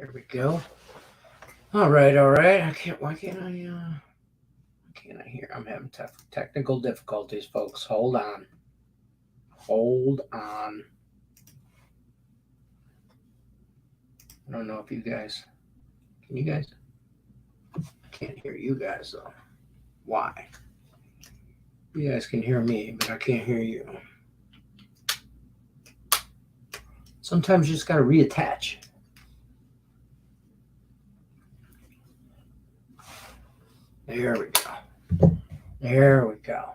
There we go. All right. Why can't I hear? I'm having technical difficulties, folks. Hold on. I don't know if you guys, can you guys? I can't hear you guys though. Why? You guys can hear me, but I can't hear you. Sometimes you just got to reattach. There we go. There we go.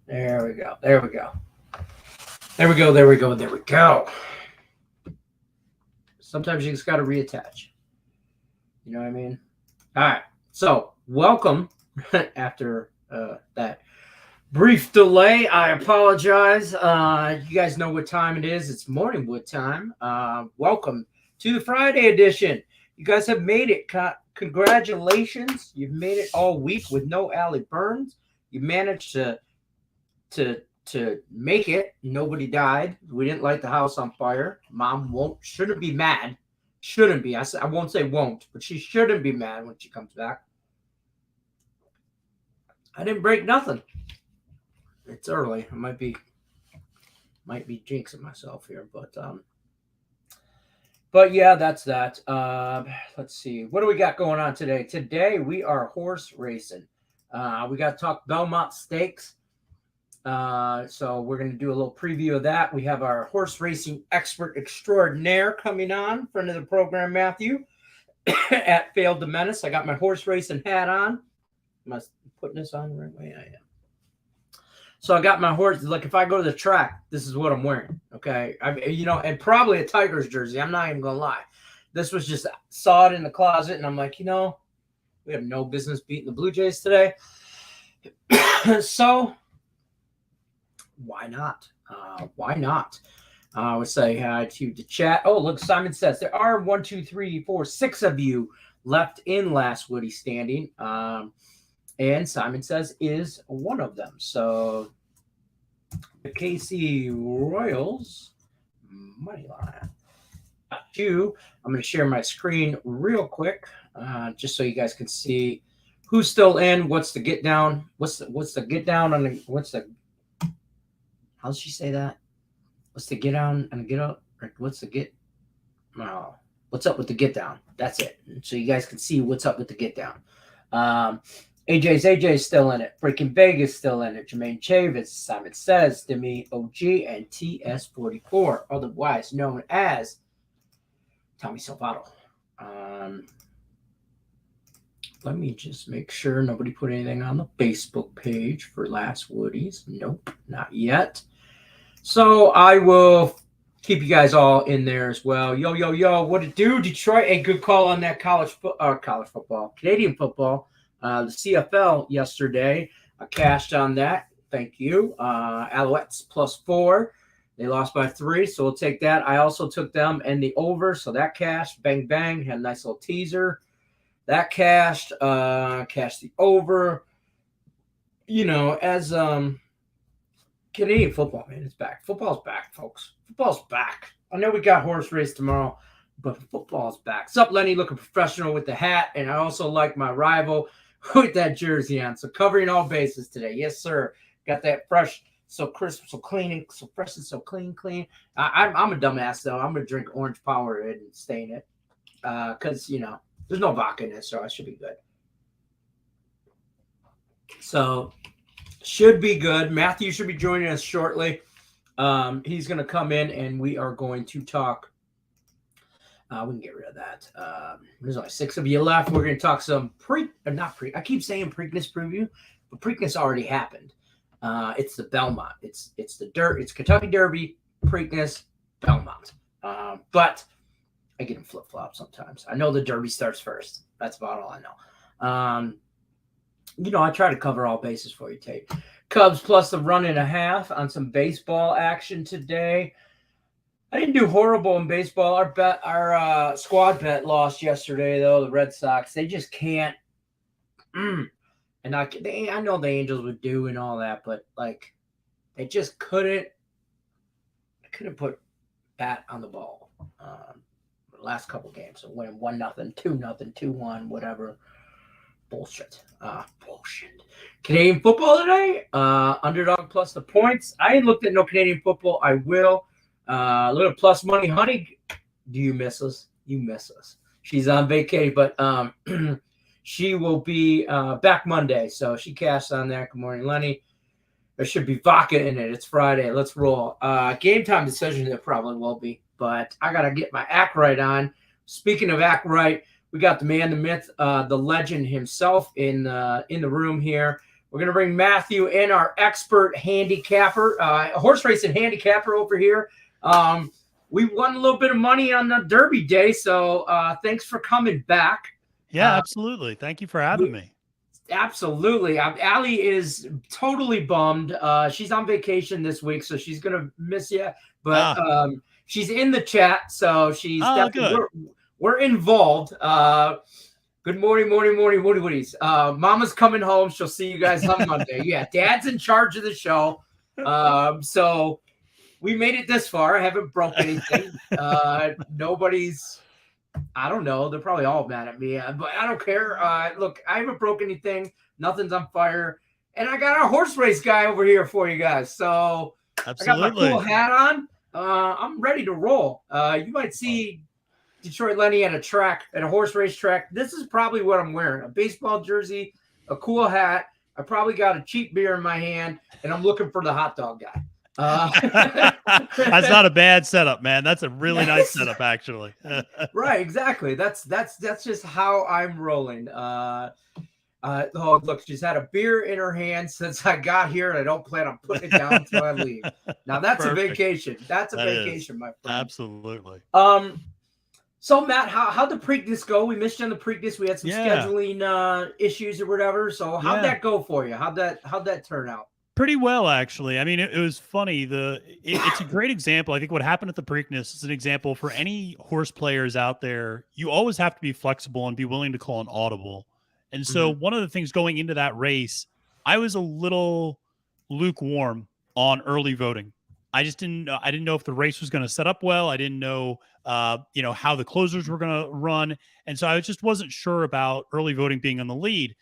There we go. There we go. There we go. There we go. There we go. Sometimes you just got to reattach. You know what I mean? All right. So, welcome after that brief delay. I apologize. You guys know what time it is. It's Morning Wood time. Welcome to the Friday edition. You guys have made it. Congratulations. You've made it all week with no Allie Burns. You managed to make it. Nobody died. We didn't light the house on fire. Mom shouldn't be mad. Shouldn't be. I won't say won't, but she shouldn't be mad when she comes back. I didn't break nothing. It's early. I might be jinxing myself here, but yeah, that's that. Let's see. What do we got going on today? Today we are horse racing. We got to talk Belmont Stakes. So we're going to do a little preview of that. We have our horse racing expert extraordinaire coming on, friend of the program, Matthew, at Failed to Menace. I got my horse racing hat on. Am I putting this on the right way? I am. So I got my horse. Like if I go to the track, this is what I'm wearing. Okay. And probably a Tigers jersey. I'm not even going to lie. This was just, saw it in the closet and I'm like, we have no business beating the Blue Jays today. So why not? Why not? I would say hi to the chat. Oh, look, Simon says there are 1, 2, 3, 4, 6 of you left in last Woody standing. And Simon says is one of them. So the KC Royals money line. I'm going to share my screen real quick, just so you guys can see who's still in. What's the get down? What's the get down on the how does she say that? What's the get down and the get up? What's the get? Oh, what's up with the get down? That's it. So you guys can see what's up with the get down. AJ's still in it. Freaking Vegas still in it. Jermaine Chavis, Simon Says, Demi OG, and TS44, otherwise known as Tommy Salvato. Let me just make sure nobody put anything on the Facebook page for Last Woodies. Nope, not yet. So I will keep you guys all in there as well. Yo, what it do? Detroit, a good call on that college football, Canadian football. The CFL yesterday, I cashed on that. Thank you. Alouettes +4. They lost by 3, so we'll take that. I also took them and the over, so that cashed. Bang, bang. Had a nice little teaser. That cashed. Cashed the over. As Canadian football, man, it's back. Football's back, folks. Football's back. I know we got horse race tomorrow, but football's back. What's up, Lenny? Looking professional with the hat, and I also like my rival with that jersey on. So covering all bases today. Yes, sir. Got that fresh, so crisp, so clean, and so fresh and so clean. I'm a dumbass, though. I'm going to drink orange Powerade and stain it because, there's no vodka in it, so I should be good. So should be good. Matthew should be joining us shortly. He's going to come in, and we are going to talk. We can get rid of that. There's only 6 of you left. We're going to talk some I keep saying Preakness preview, but Preakness already happened. It's the Belmont. It's Kentucky Derby, Preakness, Belmont. But I get them flip-flop sometimes. I know the Derby starts first. That's about all I know. I try to cover all bases for you, Tate. Cubs plus the 1.5 on some baseball action today. I didn't do horrible in baseball. Our squad bet lost yesterday, though. The Red Sox, they just can't. And I know the Angels would do and all that, but they just couldn't. Put bat on the ball. last couple games. So winning 1-0, 2-0, 2-1, whatever. Bullshit. Bullshit. Canadian football today. Underdog plus the points. I ain't looked at no Canadian football. I will. A little plus money. Honey, do you miss us? You miss us. She's on vacation, but she will be back Monday. So she cashed on that. Good morning, Lenny. There should be vodka in it. It's Friday. Let's roll. Game time decision, it probably will be. But I got to get my act right on. Speaking of act right, we got the man, the myth, the legend himself in the room here. We're going to bring Matthew in, our expert handicapper, horse racing handicapper over here. We won a little bit of money on the Derby day, so thanks for coming back. Yeah, absolutely. Thank you for having me. Absolutely. Allie is totally bummed. She's on vacation this week, so she's going to miss you. But she's in the chat, so she's definitely we're involved. Good morning, Woodies. Mama's coming home. She'll see you guys on Monday. Yeah, Dad's in charge of the show. So we made it this far. I haven't broke anything. Nobody's, I don't know. They're probably all mad at me, but I don't care. Look, I haven't broke anything. Nothing's on fire. And I got our horse race guy over here for you guys. So absolutely. I got my cool hat on. I'm ready to roll. You might see Detroit Lenny at a horse race track. This is probably what I'm wearing: a baseball jersey, a cool hat. I probably got a cheap beer in my hand, and I'm looking for the hot dog guy. That's not a bad setup, man. That's a really nice setup, actually. Right, exactly. That's just how I'm rolling. Oh, look, she's had a beer in her hand since I got here, and I don't plan on putting it down until I leave. Now that's a vacation. That's a vacation, my friend. Absolutely. So Matt, how'd the Preakness go? We missed you on the Preakness. We had some scheduling issues or whatever. So how'd that go for you? How'd that turn out? Pretty well, actually. I mean, it was funny. It's a great example. I think what happened at the Preakness is an example for any horse players out there. You always have to be flexible and be willing to call an audible. And so one of the things going into that race, I was a little lukewarm on early voting. I didn't know if the race was going to set up well. I didn't know, how the closers were going to run. And so I just wasn't sure about early voting being on the lead.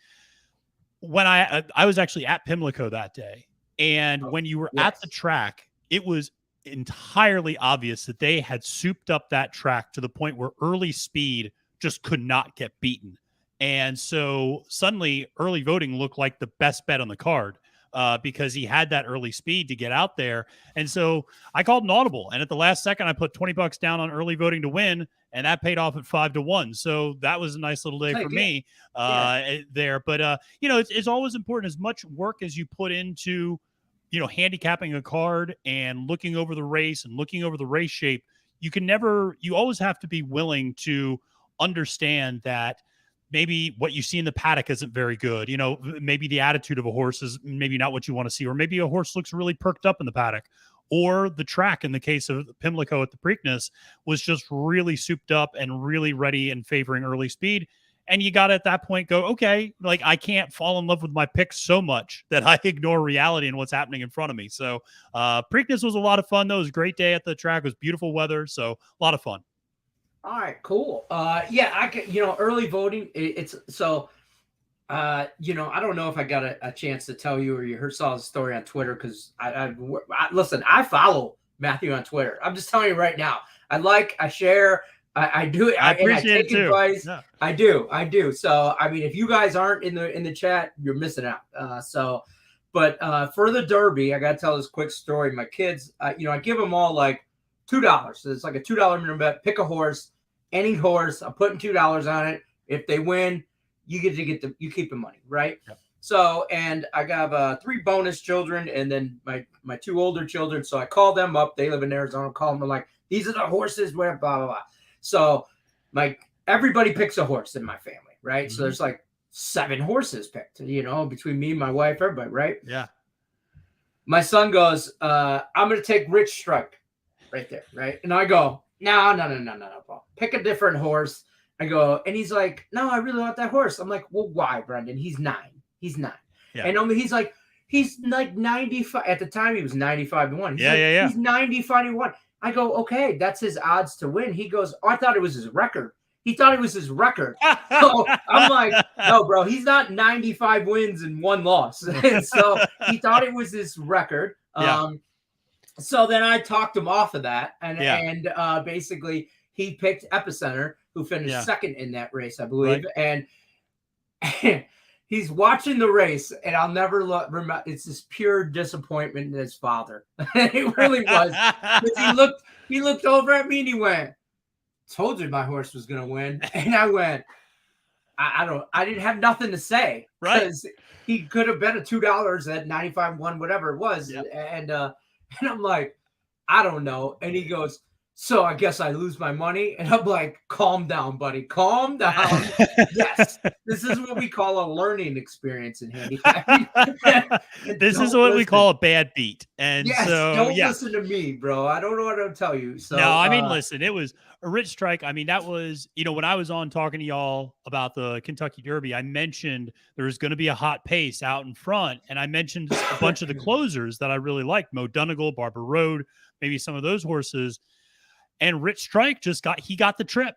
When I was actually at Pimlico that day, and when you were at the track, it was entirely obvious that they had souped up that track to the point where early speed just could not get beaten. And so suddenly early voting looked like the best bet on the card because he had that early speed to get out there. And so I called an audible, and at the last second, I put $20 down on early voting to win, and that paid off at 5-1. So that was a nice little day for me there. But, it's always important, as much work as you put into, handicapping a card and looking over the race and looking over the race shape. You always have to be willing to understand that maybe what you see in the paddock isn't very good. Maybe the attitude of a horse is maybe not what you want to see, or maybe a horse looks really perked up in the paddock, or the track, in the case of Pimlico at the Preakness, was just really souped up and really ready and favoring early speed. And you got to, at that point, go, okay, like, I can't fall in love with my picks so much that I ignore reality and what's happening in front of me. So Preakness was a lot of fun, though. It was a great day at the track. It was beautiful weather, so a lot of fun. All right, cool. I could, early voting. It's so, I don't know if I got a chance to tell you, or you saw the story on Twitter, because listen, I follow Matthew on Twitter. I'm just telling you right now. I share, I do it. I appreciate it too. Advice. Yeah. I do. So, I mean, if you guys aren't in the chat, you're missing out. But for the Derby, I got to tell this quick story. My kids, I give them all like $2. So it's like a $2 minimum bet. Pick a horse, any horse. I'm putting $2 on it. If they win, you you keep the money, right? Yep. So, and I got 3 bonus children, and then my 2 older children. So I call them up. They live in Arizona. Call them. I'm like, these are the horses. Blah blah blah. So everybody picks a horse in my family, right? Mm-hmm. So there's like 7 horses picked. Between me and my wife, everybody, right? Yeah. My son goes, I'm going to take Rich Strike right there, right? And I go, no, Paul. Pick a different horse. I go, and he's like, no, I really want that horse. I'm like, well, why, Brendan? He's 9. Yeah. And he's like 95. At the time, he was 95-1. He's 95-1. I go, okay, that's his odds to win. He goes, oh, I thought it was his record. He thought it was his record. So I'm like, no, bro, he's not 95 wins and 1 loss. And so he thought it was his record. Yeah. So then I talked him off of that. And, Yeah. basically he picked Epicenter, who finished second in that race, I believe. Right. And he's watching the race, and I'll never remember. It's this pure disappointment in his father. It really was. He looked over at me and he went, "Told you my horse was gonna win." And I went, I didn't have nothing to say. Right. Because he could have bet a $2 at 95-1, whatever it was. Yep. And I'm like, I don't know. And he goes, so I guess I lose my money. And I'm like, calm down, buddy. Calm down. Yes. This is what we call a learning experience in handicapping. This is what we call a bad beat. And yes, so don't listen to me, bro. I don't know what to tell you. So no, I mean, listen, it was a rich strike. I mean, that was, when I was on talking to y'all about the Kentucky Derby, I mentioned there's going to be a hot pace out in front. And I mentioned a bunch of the closers that I really liked, Mo Donegal, Barber Road, maybe some of those horses. And Rich Strike got the trip.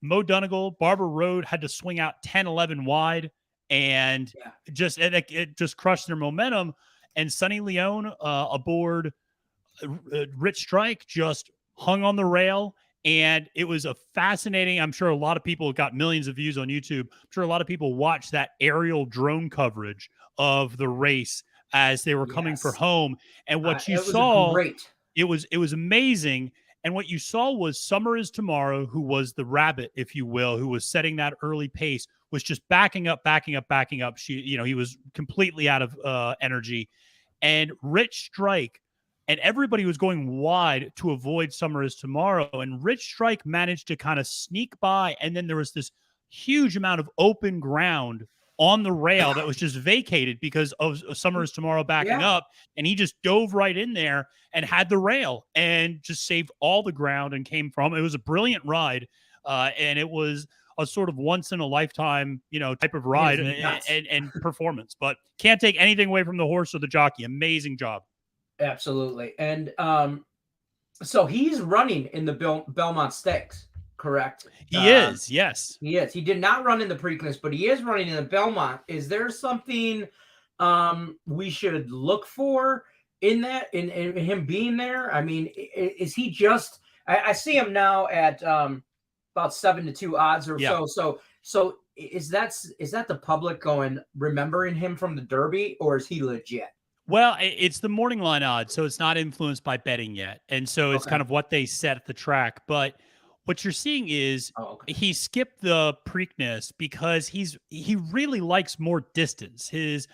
Mo Donegal, Barber Road had to swing out 10, 11 wide and it just crushed their momentum. And Sonny Leone aboard Rich Strike just hung on the rail. And it was a fascinating, I'm sure a lot of people got millions of views on YouTube. I'm sure a lot of people watched that aerial drone coverage of the race as they were coming for home. And what you saw, it was amazing. And what you saw was Summer Is Tomorrow, who was the rabbit, if you will, who was setting that early pace, was just backing up. He was completely out of energy. And Rich Strike, and everybody was going wide to avoid Summer Is Tomorrow. And Rich Strike managed to kind of sneak by. And then there was this huge amount of open ground on the rail that was just vacated because of Summer Is Tomorrow backing up. And he just dove right in there and had the rail and just saved all the ground and came from. It was a brilliant ride. And it was a sort of once in a lifetime, type of ride and performance, but can't take anything away from the horse or the jockey. Amazing job. Absolutely. And so he's running in the Belmont Stakes, correct? He is, yes. He is. He did not run in the Preakness, but he is running in the Belmont. Is there something we should look for in that, in him being there? I mean, is he just, I see him now at about 7-2 odds or so. So is that the public remembering him from the Derby, or is he legit? Well, it's the morning line odds, so it's not influenced by betting yet. And so it's kind of what they set at the track. But what you're seeing is he skipped the Preakness because he really likes more distance. His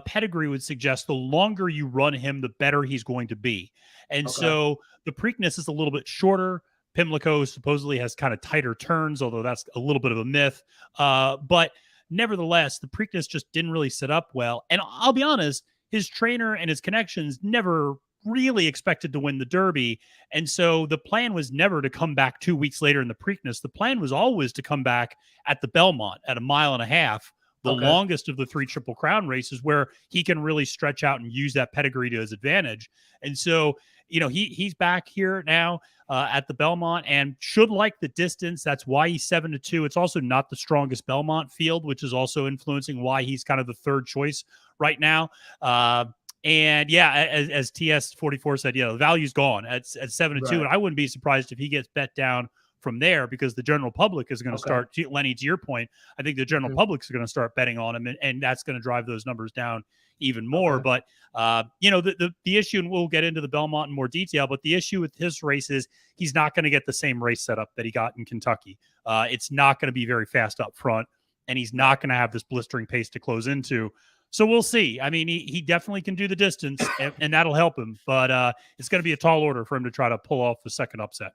pedigree would suggest the longer you run him, the better he's going to be. And so the Preakness is a little bit shorter. Pimlico supposedly has kind of tighter turns, although that's a little bit of a myth. But nevertheless, the Preakness just didn't really set up well. And I'll be honest, his trainer and his connections never really expected to win the Derby. And so the plan was never to come back 2 weeks later in the Preakness. The plan was always to come back at the Belmont at 1.5 miles, the longest of the 3 Triple Crown races, where he can really stretch out and use that pedigree to his advantage. And so, he's back here now at the Belmont and should like the distance. That's why he's 7-2. It's also not the strongest Belmont field, which is also influencing why he's kind of the third choice right now. And as TS44 said, the value's gone at 7-2. And I wouldn't be surprised if he gets bet down from there, because the general public is going to start, Lenny, to your point, I think the general public is going to start betting on him, and that's going to drive those numbers down even more. But, the issue, and we'll get into the Belmont in more detail, but the issue with his race is he's not going to get the same race setup that he got in Kentucky. It's not going to be very fast up front, and he's not going to have this blistering pace to close into. So we'll see. I mean, he definitely can do the distance, and that'll help him. But it's going to be a tall order for him to try to pull off the second upset.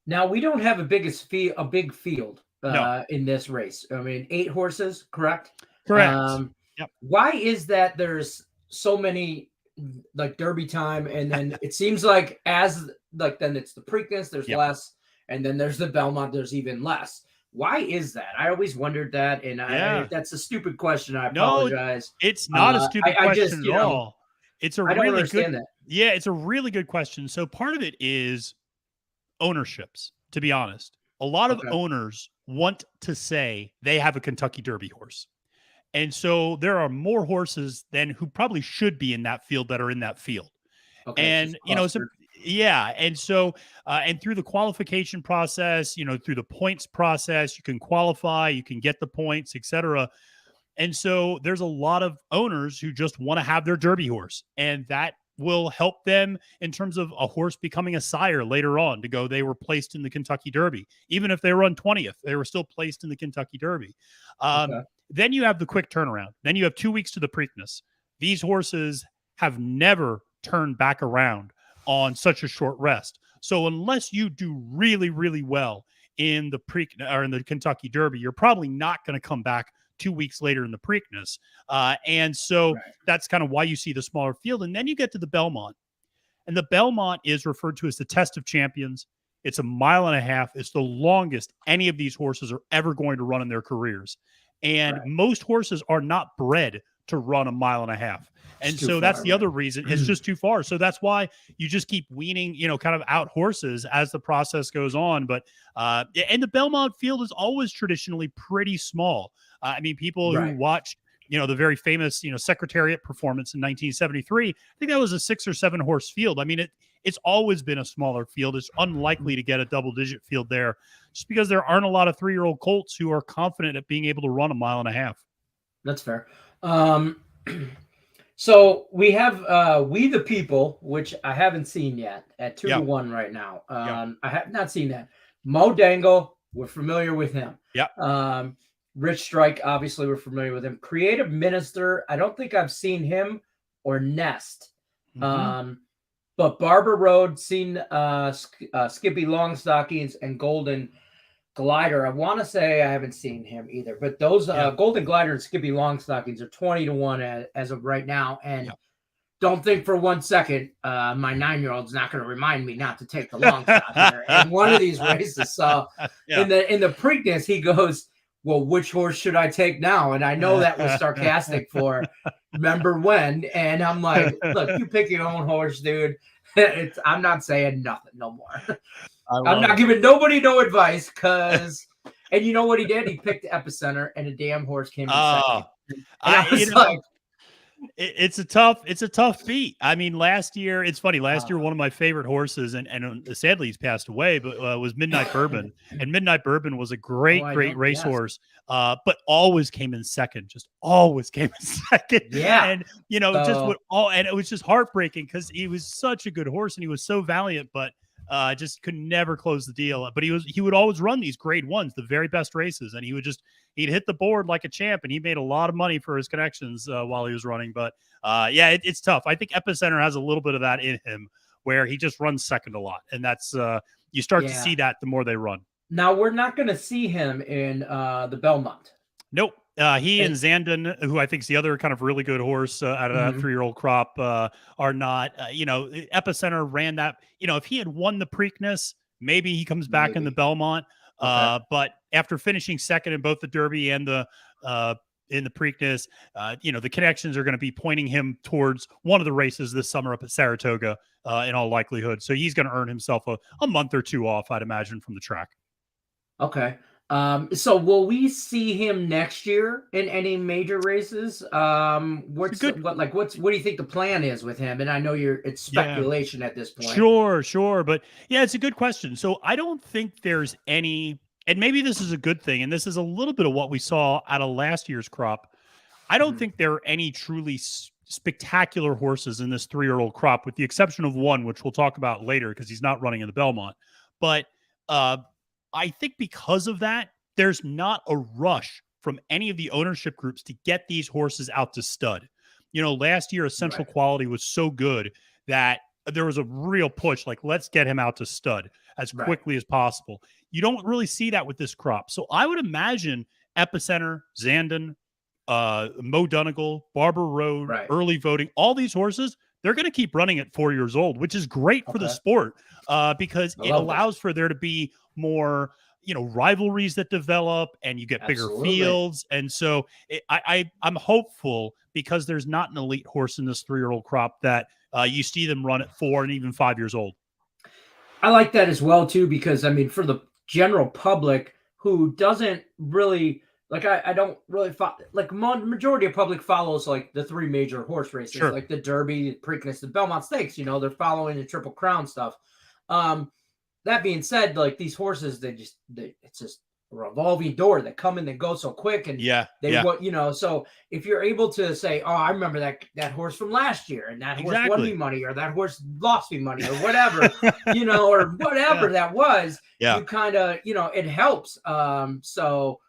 Now, we don't have a big field in this race. I mean, 8 horses, correct? Correct. Why is that there's so many, Derby time, and then it seems like then it's the Preakness, there's less, and then there's the Belmont, there's even less. Why is that? I always wondered that, and that's a stupid question. I apologize. No, it's not a stupid question at all. It's a really good. Yeah, it's a really good question. So part of it is ownerships, to be honest. A lot of Okay. owners want to say they have a Kentucky Derby horse. And so there are more horses than who probably should be in that field that are in that field. Okay. So it's And, so clustered. yeah. And so, and through the qualification process, through the points process, you can qualify, you can get the points, etc. And so there's a lot of owners who just want to have their Derby horse, and that will help them in terms of a horse becoming a sire later on to go, they were placed in the Kentucky Derby. Even if they run 20th, they were still placed in the Kentucky Derby. Okay. Then you have the quick turnaround. Then you have 2 weeks to the Preakness. These horses have never turned back around on such a short rest. So unless you do really, really well in the or in the Kentucky Derby, you're probably not going to come back 2 weeks later in the Preakness. And so that's kind of why you see the smaller field. And then you get to the Belmont. And the Belmont is referred to as the Test of Champions. It's 1.5 miles. It's the longest any of these horses are ever going to run in their careers. And most horses are not bred to run 1.5 miles. And so that's the other reason. It's just too far. So that's why you just keep weaning, kind of out horses as the process goes on. But and the Belmont field is always traditionally pretty small. I mean, people who watched, the very famous, Secretariat performance in 1973, I think that was a 6 or 7 horse field. I mean, it's always been a smaller field. It's unlikely to get a double-digit field there just because there aren't a lot of 3-year-old colts who are confident at being able to run 1.5 miles. That's fair. So we have We the People, which I haven't seen yet, at 2-1 right now. I have not seen that. Mo Dangle, we're familiar with him. Yeah. Rich Strike, obviously we're familiar with him. Creative Minister, I don't think I've seen him or Nest. Mm-hmm. But Barber Road, seen Skippy Longstockings and Golden Glider. I want to say I haven't seen him either. But those Golden Glider and Skippy Longstockings are 20-1 as of right now. And don't think for 1 second my 9-year-old's not going to remind me not to take the long shot here in one of these races. So in the Preakness, he goes, well, which horse should I take now? And I know that was sarcastic for remember when. And I'm like, look, you pick your own horse, dude. I'm not saying nothing no more. I'm not giving nobody no advice because, and you know what he did? He picked Epicenter and a damn horse came in second. And I was like, it's a tough beat. I mean, last year, it's funny. Last year, one of my favorite horses, and sadly he's passed away, but was Midnight Bourbon. And Midnight Bourbon was a great racehorse, but always came in second. Just always came in second. Yeah, and and it was just heartbreaking because he was such a good horse and he was so valiant, but just could never close the deal. But he would always run these grade ones, the very best races, and he'd hit the board like a champ, and he made a lot of money for his connections while he was running. But it's tough. I think Epicenter has a little bit of that in him where he just runs second a lot, and that's you start to see that the more they run. Now we're not going to see him in the Belmont. Nope. He and Zandon, who I think is the other kind of really good horse out of that 3-year-old crop, are not. Epicenter ran that. If he had won the Preakness, maybe he comes back in the Belmont. But after finishing second in both the Derby and the in the Preakness, the connections are going to be pointing him towards one of the races this summer up at Saratoga, in all likelihood. So he's going to earn himself a month or two off, I'd imagine, from the track. Okay. So will we see him next year in any major races? What do you think the plan is with him? And I know it's speculation at this point. Sure. But it's a good question. So I don't think there's any, and maybe this is a good thing, and this is a little bit of what we saw out of last year's crop. I don't think there are any truly spectacular horses in this 3-year-old crop, with the exception of one, which we'll talk about later because he's not running in the Belmont. But I think because of that, there's not a rush from any of the ownership groups to get these horses out to stud. Last year, Essential Quality was so good that there was a real push, like, let's get him out to stud as quickly as possible. You don't really see that with this crop. So I would imagine Epicenter, Zandon, Mo Donegal, Barber Road, Early Voting, all these horses, they're going to keep running at 4 years old, which is great for the sport because it allows for there to be more, rivalries that develop, and you get bigger Absolutely. fields. And so I'm hopeful, because there's not an elite horse in this 3-year-old crop, that you see them run at 4 and even 5 years old. I like that as well too, because I mean, for the general public who doesn't really like, I don't really like majority of public follows like the 3 major horse races, Sure. like the Derby, the Preakness, the Belmont Stakes. They're following the Triple Crown stuff. That being said, like these horses, it's just a revolving door that come and they go so quick, and so if you're able to say, oh, I remember that horse from last year, and that horse won me money, or that horse lost me money, or whatever, or whatever that was, you kind of, it helps. So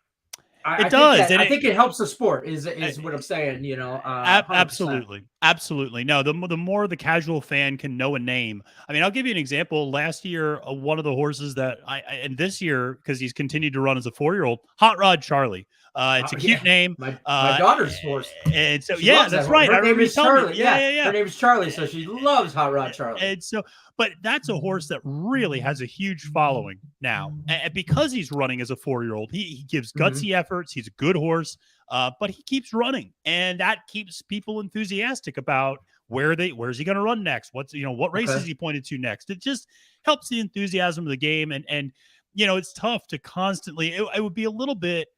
I think it helps the sport is what I'm saying, 100%. Absolutely. No, the more the casual fan can know a name. I mean, I'll give you an example. Last year, one of the horses that and this year, because he's continued to run as a 4-year-old, Hot Rod Charlie. It's a cute name. My daughter's horse. And so, that's right. Her name is Charlie. Yeah. Her name is Charlie. So she loves Hot Rod Charlie. And so, but that's a horse that really has a huge following now. And because he's running as a 4-year-old, he gives gutsy efforts. He's a good horse, but he keeps running, and that keeps people enthusiastic about where's he going to run next? What races he pointed to next? It just helps the enthusiasm of the game. And it's tough to constantly, it would be a little bit,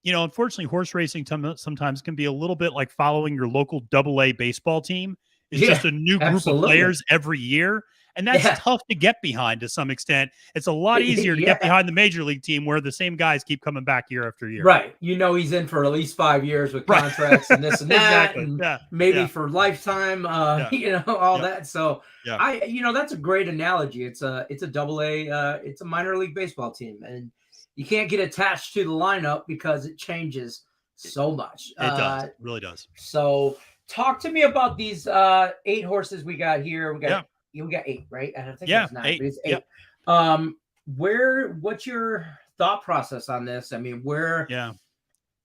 unfortunately, horse racing sometimes can be a little bit like following your local AA baseball team. It's just a new group of players every year. And that's tough to get behind to some extent. It's a lot easier to get behind the major league team, where the same guys keep coming back year after year. Right. He's in for at least 5 years with contracts and this and that, and maybe for lifetime, all that. So that's a great analogy. It's a AA, it's a minor league baseball team, and you can't get attached to the lineup because it changes so much. It does. It really does. So talk to me about these 8 horses we got here. We got 8, right? I don't think it's 9, 8. But it's 8. Yep. What's your thought process on this? I mean,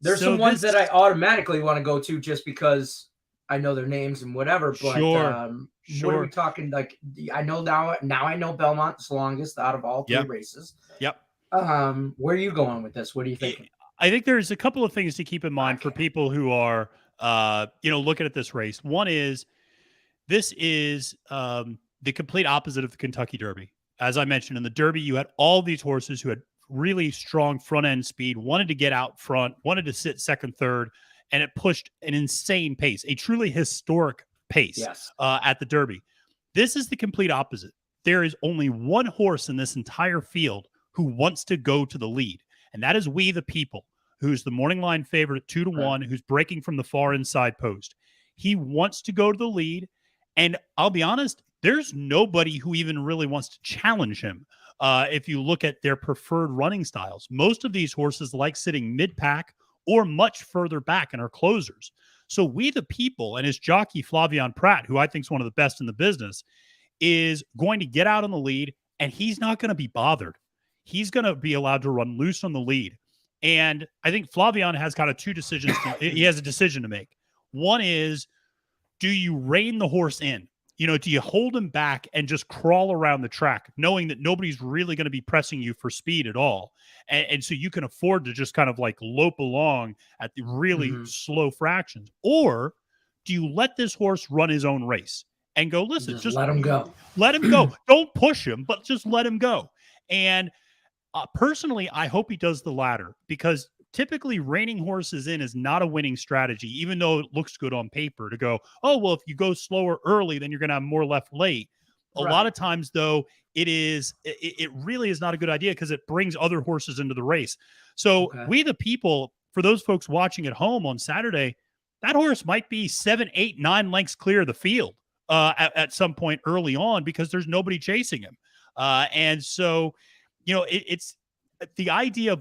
there's some ones that I automatically want to go to just because I know their names and whatever. But what are we talking? Like, I know now I know Belmont is the longest out of all 3 races. Yep. Where are you going with this? What do you think? I think there's a couple of things to keep in mind for people who are, looking at this race. One is, this is the complete opposite of the Kentucky Derby. As I mentioned, in the Derby, you had all these horses who had really strong front end speed, wanted to get out front, wanted to sit second, third, and it pushed an insane pace, a truly historic pace at the Derby. This is the complete opposite. There is only one horse in this entire field who wants to go to the lead, and that is We the People, who's the morning line favorite at 2-1, who's breaking from the far inside post. He wants to go to the lead, and I'll be honest, there's nobody who even really wants to challenge him. If you look at their preferred running styles, most of these horses like sitting mid-pack or much further back and are closers. So We the People and his jockey Flavien Prat, who I think is one of the best in the business, is going to get out on the lead, and he's not going to be bothered. He's going to be allowed to run loose on the lead. And I think Flavien has kind of 2 decisions. He has a decision to make. One is, do you rein the horse in? Do you hold him back and just crawl around the track, knowing that nobody's really going to be pressing you for speed at all? And so you can afford to just kind of like lope along at the really slow fractions. Or do you let this horse run his own race and go, listen, just let him go. Let him go. Don't push him, but just let him go. And personally, I hope he does the latter, because typically reining horses in is not a winning strategy, even though it looks good on paper to go, oh, well, if you go slower early, then you're going to have more left late. A lot of times, though, it really is not a good idea, because it brings other horses into the race. So We the People, for those folks watching at home on Saturday, that horse might be 7, 8, 9 lengths clear of the field at some point early on, because there's nobody chasing him. And so, it's the idea of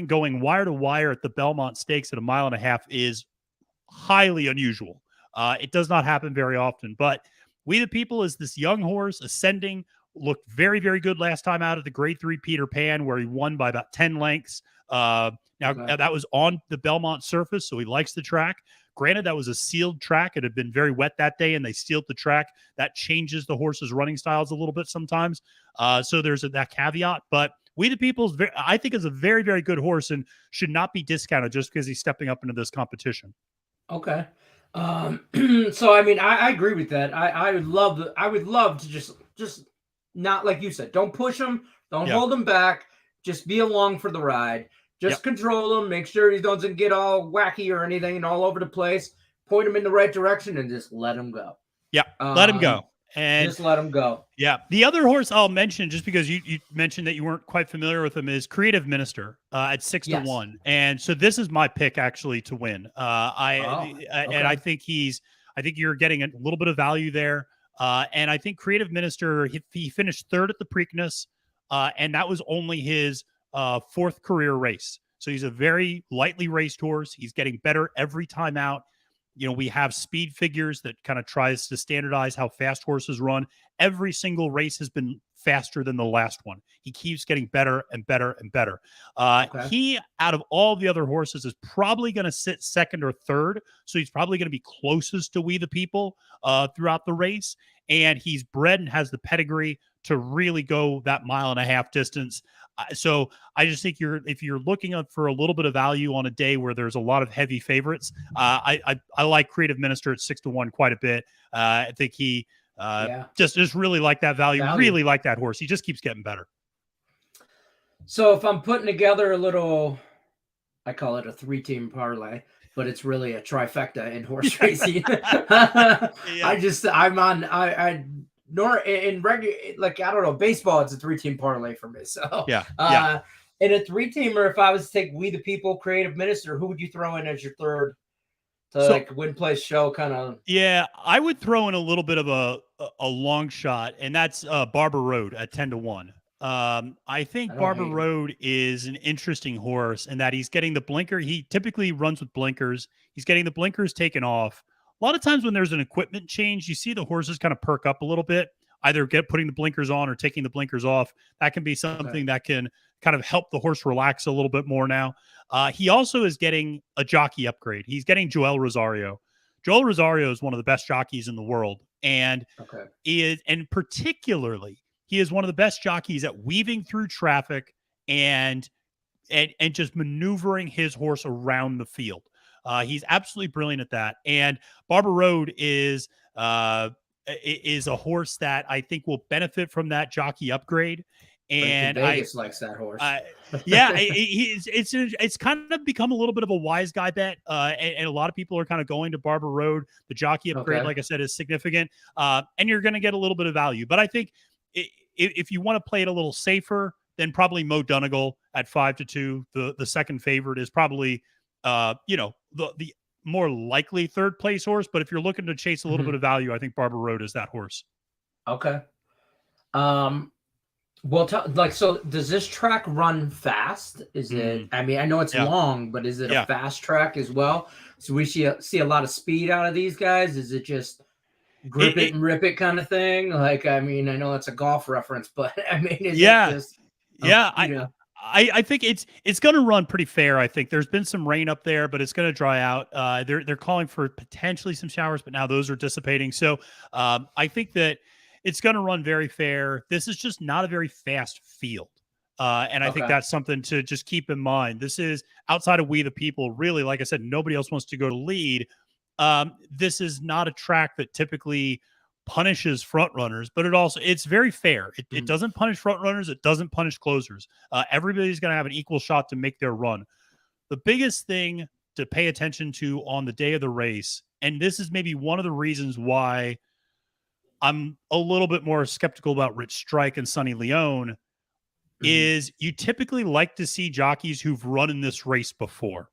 going wire to wire at the Belmont Stakes at 1.5 miles is highly unusual. It does not happen very often, but We the People is this young horse ascending, looked very, very good last time out at the Grade 3 Peter Pan, where he won by about 10 lengths. That was on the Belmont surface, so he likes the track. Granted, that was a sealed track. It had been very wet that day, and they sealed the track. That changes the horse's running styles a little bit sometimes. So there's that caveat, but We the People's, I think, is a very, very good horse and should not be discounted just because he's stepping up into this competition. Okay. So I mean, I agree with that. I would love to just not, like you said, don't push him, don't hold him back, just be along for the ride. Just control him, make sure he doesn't get all wacky or anything and all over the place. Point him in the right direction and just let him go. Yeah, let him go. And just let him go. Yeah. The other horse I'll mention, just because you mentioned that you weren't quite familiar with him, is Creative Minister at 6-1. And so this is my pick actually to win. And I think you're getting a little bit of value there. And I think Creative Minister, he finished third at the Preakness, and that was only his fourth career race. So he's a very lightly raced horse. He's getting better every time out. You know, we have speed figures that kind of tries to standardize how fast horses run. Every single race has been faster than the last one. He keeps getting better and better and better. He, out of all the other horses, is probably going to sit second or third. So he's probably going to be closest to We the People throughout the race. And he's bred and has the pedigree to really go that 1.5 mile distance. So I just think if you're looking for a little bit of value on a day where there's a lot of heavy favorites, I like Creative Minister at 6-1 quite a bit. I think he just really like that value, really like that horse. He just keeps getting better. So if I'm putting together a little, I call it a 3-team parlay, but it's really a trifecta in horse racing. Nor in regular, like, I don't know, baseball, it's a 3-team parlay for me. So in a 3-teamer, if I was to take We the People, Creative Minister, who would you throw in as your third to win, place, show kind of? Yeah, I would throw in a little bit of a long shot, and that's Barber Road at 10-1. I think Barber Road is an interesting horse in that he's getting the blinker. He typically runs with blinkers. He's getting the blinkers taken off. A lot of times when there's an equipment change, you see the horses kind of perk up a little bit, either putting the blinkers on or taking the blinkers off. That can be something that can kind of help the horse relax a little bit more now. He also is getting a jockey upgrade. He's getting Joel Rosario. Joel Rosario is one of the best jockeys in the world. And particularly, he is one of the best jockeys at weaving through traffic and just maneuvering his horse around the field. He's absolutely brilliant at that. And Barber Road is a horse that I think will benefit from that jockey upgrade. And Vegas likes that horse. It's kind of become a little bit of a wise guy bet. And a lot of people are kind of going to Barber Road. The jockey upgrade, like I said, is significant. And you're going to get a little bit of value. But I think if you want to play it a little safer, then probably Mo Donegal at 5-2. The second favorite is probably the more likely third place horse, but if you're looking to chase a little bit of value, I think Barber Road is that horse. Okay. Well, so does this track run fast? Is it, I mean, I know it's long, but is it a fast track as well? So we see a lot of speed out of these guys. Is it just grip it and rip it kind of thing? Like, I mean, I know it's a golf reference, but I mean, is it just, I think it's going to run pretty fair. I think there's been some rain up there, but it's going to dry out. They're calling for potentially some showers, but now those are dissipating. So I think that it's going to run very fair. This is just not a very fast field. And I think that's something to just keep in mind. This is outside of We the People. Really, like I said, nobody else wants to go to lead. This is not a track that typically punishes front runners, but it's very fair. It doesn't punish front runners. It doesn't punish closers. Everybody's going to have an equal shot to make their run. The biggest thing to pay attention to on the day of the race, and this is maybe one of the reasons why I'm a little bit more skeptical about Rich Strike and Sonny Leone, is you typically like to see jockeys who've run in this race before,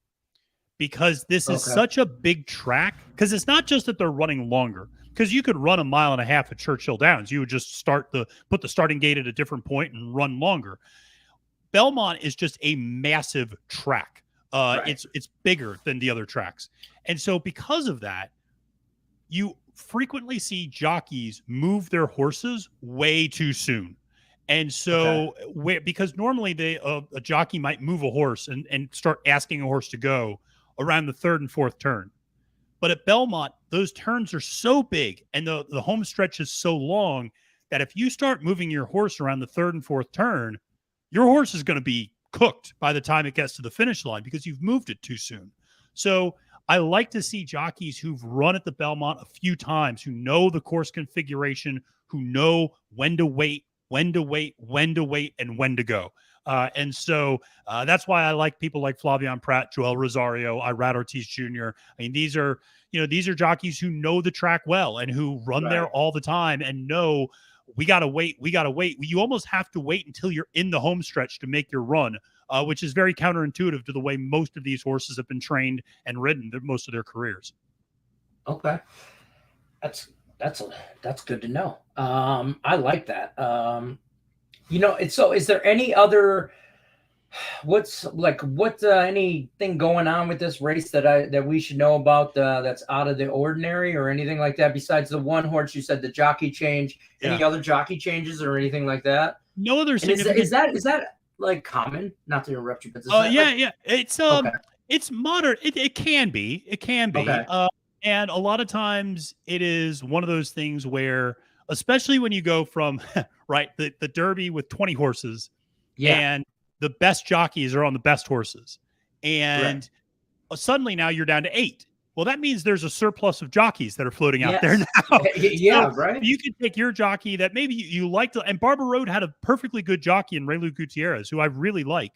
because this is such a big track. Because it's not just that they're running longer, because you could run 1.5 miles at Churchill Downs. You would just put the starting gate at a different point and run longer. Belmont is just a massive track. It's bigger than the other tracks. And so because of that, you frequently see jockeys move their horses way too soon. And so because normally a jockey might move a horse and start asking a horse to go around the third and fourth turn. But at Belmont, those turns are so big and the home stretch is so long that if you start moving your horse around the third and fourth turn, your horse is going to be cooked by the time it gets to the finish line because you've moved it too soon. So I like to see jockeys who've run at the Belmont a few times, who know the course configuration, who know when to wait, and when to go. And so that's why I like people like Flavien Prat, Joel Rosario, Irad Ortiz Jr. I mean, these are jockeys who know the track well and who run there all the time and know we got to wait. You almost have to wait until you're in the home stretch to make your run, which is very counterintuitive to the way most of these horses have been trained and ridden most of their careers. Okay. That's good to know. I like that. Is there any other, anything going on with this race that we should know about that's out of the ordinary or anything like that besides the one horse you said, the jockey change? Any other jockey changes or anything like that? No other significant. Is that like common? Not to interrupt you, but it's modern. It can be. Okay. And a lot of times it is one of those things where, especially when you go from the Derby with 20 horses, and the best jockeys are on the best horses, and suddenly now you're down to 8. Well, that means there's a surplus of jockeys that are floating out there now. You can take your jockey that maybe you like to, and Barber Road had a perfectly good jockey in Raylu Gutierrez, who I really like,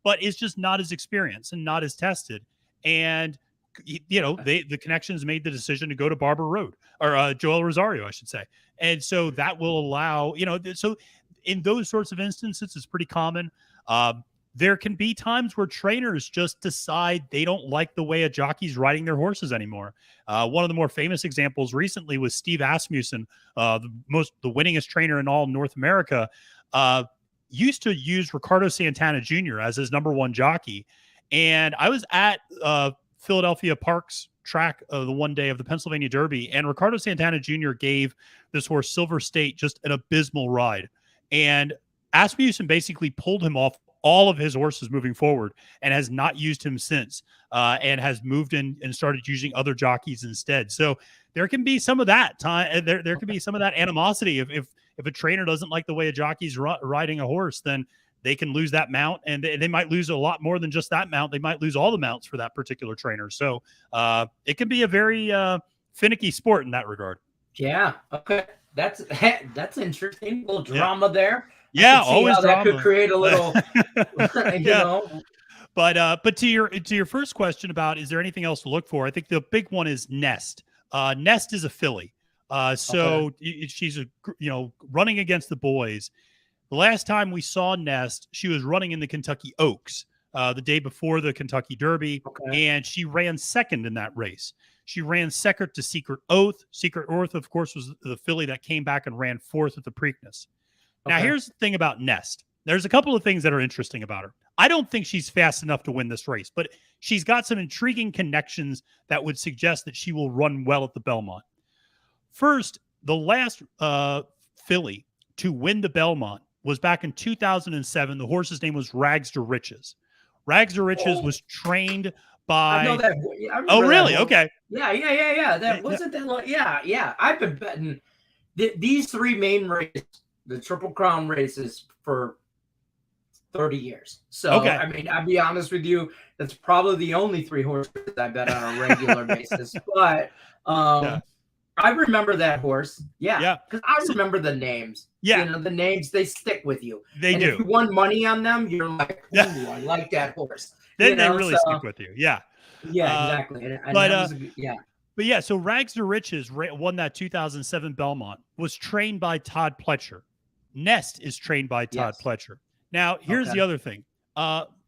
but is just not as experienced and not as tested. And the connections made the decision to go to Barber Road or Joel Rosario, I should say. And so that will allow, so in those sorts of instances, it's pretty common. There can be times where trainers just decide they don't like the way a jockey's riding their horses anymore. One of the more famous examples recently was Steve Asmussen, the winningest trainer in all North America, used to use Ricardo Santana Jr. as his number one jockey. And I was at Philadelphia Park's track the one day of the Pennsylvania Derby, and Ricardo Santana Jr. gave this horse Silver State just an abysmal ride. And Asmussen basically pulled him off all of his horses moving forward and has not used him since, and has moved in and started using other jockeys instead. So there can be some of that time. There can be some of that animosity. If a trainer doesn't like the way a jockey's riding a horse, then they can lose that mount, and they might lose a lot more than just that mount. They might lose all the mounts for that particular trainer. So it can be a very finicky sport in that regard. Yeah. Okay. That's interesting. A little drama there. Yeah, always drama. That could create a little, know. But to your first question about is there anything else to look for? I think the big one is Nest. Nest is a filly. She's running against the boys. The last time we saw Nest, she was running in the Kentucky Oaks the day before the Kentucky Derby, and she ran second in that race. She ran second to Secret Oath. Secret Oath, of course, was the filly that came back and ran fourth at the Preakness. Now, here's the thing about Nest. There's a couple of things that are interesting about her. I don't think she's fast enough to win this race, but she's got some intriguing connections that would suggest that she will run well at the Belmont. First, the last filly to win the Belmont was back in 2007. The horse's name was Rags to Riches. Rags to Riches was trained by... I know that. Really? That okay. Yeah. That wasn't that long. Yeah. I've been betting these three main races, the Triple Crown races, for 30 years. So, I mean, I'll be honest with you, that's probably the only three horses I bet on a regular basis. But I remember that horse. Yeah. Because I remember the names. Yeah. The names, they stick with you. They do. If you won money on them, you're like, ooh, I like that horse. They really stick with you. Yeah. Yeah, exactly. So Rags to Riches won that 2007 Belmont, was trained by Todd Pletcher. Nest is trained by Todd Pletcher. Now, here's the other thing.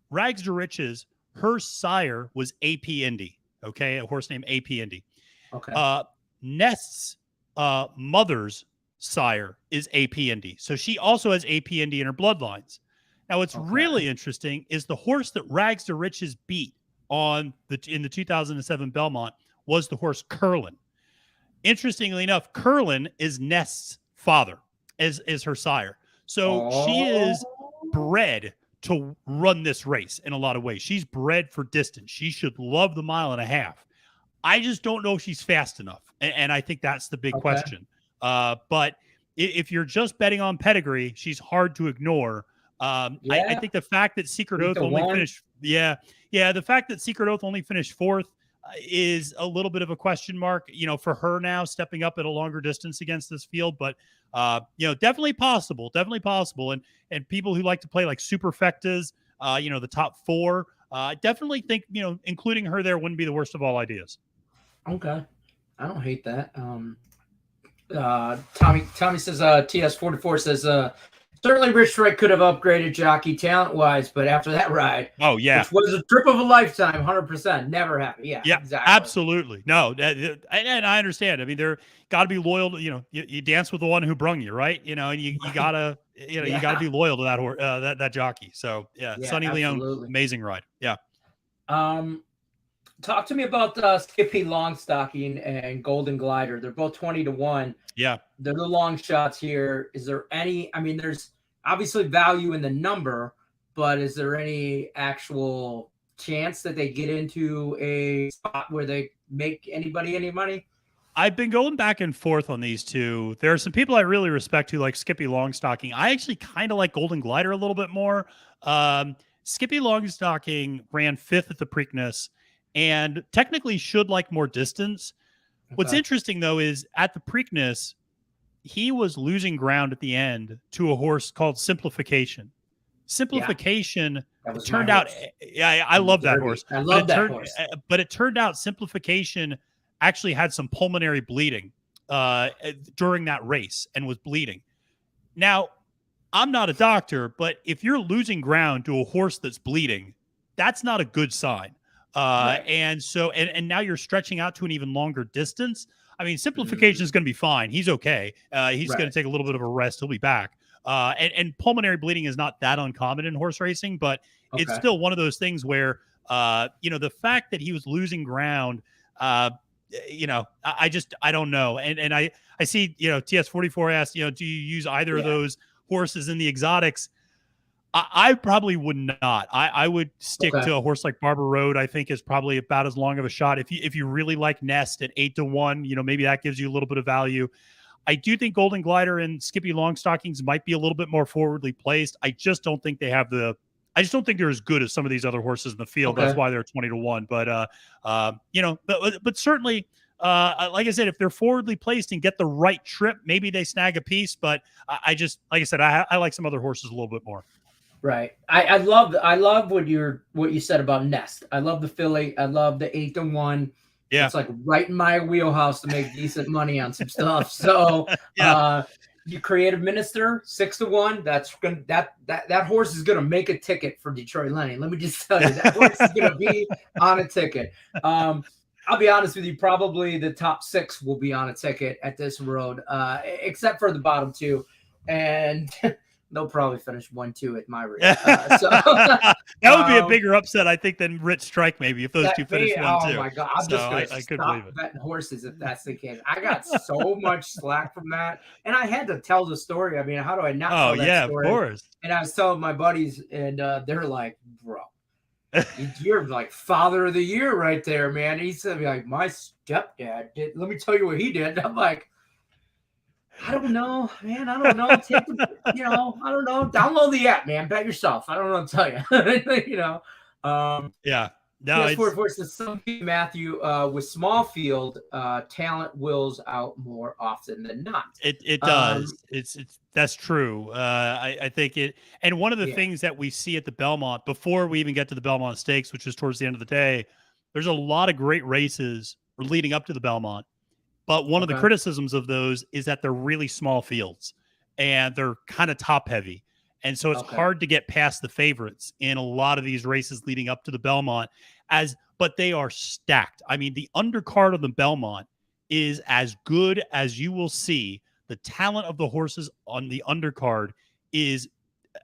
Rags to Riches, her sire was AP Indy, a horse named AP Indy. Nest's mother's sire is AP Indy. So she also has AP Indy in her bloodlines. Now, what's really interesting is the horse that Rags to Riches beat in the 2007 Belmont was the horse Curlin. Interestingly enough, Curlin is Nest's father, is her sire. So she is bred to run this race in a lot of ways. She's bred for distance. She should love the 1.5 miles. I just don't know if she's fast enough. And I think that's the big question. But if you're just betting on pedigree, she's hard to ignore. I think the fact that Secret Oath only finished, the fact that Secret Oath only finished fourth is a little bit of a question mark, for her now stepping up at a longer distance against this field. But, definitely possible. And people who like to play like superfectas, the top four, I definitely think, including her there wouldn't be the worst of all ideas. Okay. I don't hate that. Tommy says, TS44 says, certainly Rich Strike could have upgraded jockey talent-wise, but after that ride, which was a trip of a lifetime, 100%, never happened. Yeah, exactly. Absolutely. No, and I understand. I mean, they're got to be loyal to, you dance with the one who brung you, right? And you gotta, you gotta be loyal to that that jockey. So Sonny Leon, amazing ride. Yeah. Talk to me about Skippy Longstocking and Golden Glider. They're both 20-1. Yeah. They're the long shots here. Is there any, there's obviously value in the number, but is there any actual chance that they get into a spot where they make anybody any money? I've been going back and forth on these two. There are some people I really respect who like Skippy Longstocking. I actually kind of like Golden Glider a little bit more. Skippy Longstocking ran fifth at the Preakness and technically should like more distance. Okay. What's interesting, though, is at the Preakness, he was losing ground at the end to a horse called Simplification. Simplification turned out, I love that horse. I love that horse. But it turned out Simplification actually had some pulmonary bleeding during that race and was bleeding. Now, I'm not a doctor, but if you're losing ground to a horse that's bleeding, that's not a good sign. Right. And so, and now you're stretching out to an even longer distance. Simplification is going to be fine. He's okay. He's going to take a little bit of a rest. He'll be back. And pulmonary bleeding is not that uncommon in horse racing, but it's still one of those things where, the fact that he was losing ground, I don't know. And I see, TS44 asked, do you use either of those horses in the exotics? I probably would not. I would stick to a horse like Barber Road. I think is probably about as long of a shot. If you really like Nest at 8-1, maybe that gives you a little bit of value. I do think Golden Glider and Skippy Longstockings might be a little bit more forwardly placed. I just don't think they have I just don't think they're as good as some of these other horses in the field. That's why they're 20-1. But but certainly, like I said, if they're forwardly placed and get the right trip, maybe they snag a piece. But I just, like I said, I like some other horses a little bit more. Right. I love what you said about Nest. I love the filly. I love the 8-1. Yeah. It's like right in my wheelhouse to make decent money on some stuff. So you creative minister 6-1. That's gonna that horse is gonna make a ticket for Detroit Lenny. Let me just tell you, that horse is gonna be on a ticket. I'll be honest with you, probably the top 6 will be on a ticket at this road, except for the bottom 2. And they'll probably finish 1-2 at my rate. So that would be a bigger upset, I think, than Rich Strike, maybe, if those two finish 1-2. Oh my God, I'm just going to stop betting horses if that's the case. I got so much slack from that, and I had to tell the story. How do I not tell that story? Of course. And I was telling my buddies, and they're like, "Bro, you're like father of the year right there, man." And he said, "Like my stepdad did." Let me tell you what he did. And I'm like, I don't know, man. I don't know. I don't know. Download the app, man. Bet yourself. I don't know what to tell you. Yeah. No, it's some Matthew with small field talent wills out more often than not. It does. That's true. I think it. And one of the things that we see at the Belmont before we even get to the Belmont Stakes, which is towards the end of the day, there's a lot of great races leading up to the Belmont. But one of the criticisms of those is that they're really small fields and they're kind of top heavy. And so it's hard to get past the favorites in a lot of these races leading up to the Belmont but they are stacked. The undercard of the Belmont is as good as you will see. The talent of the horses on the undercard is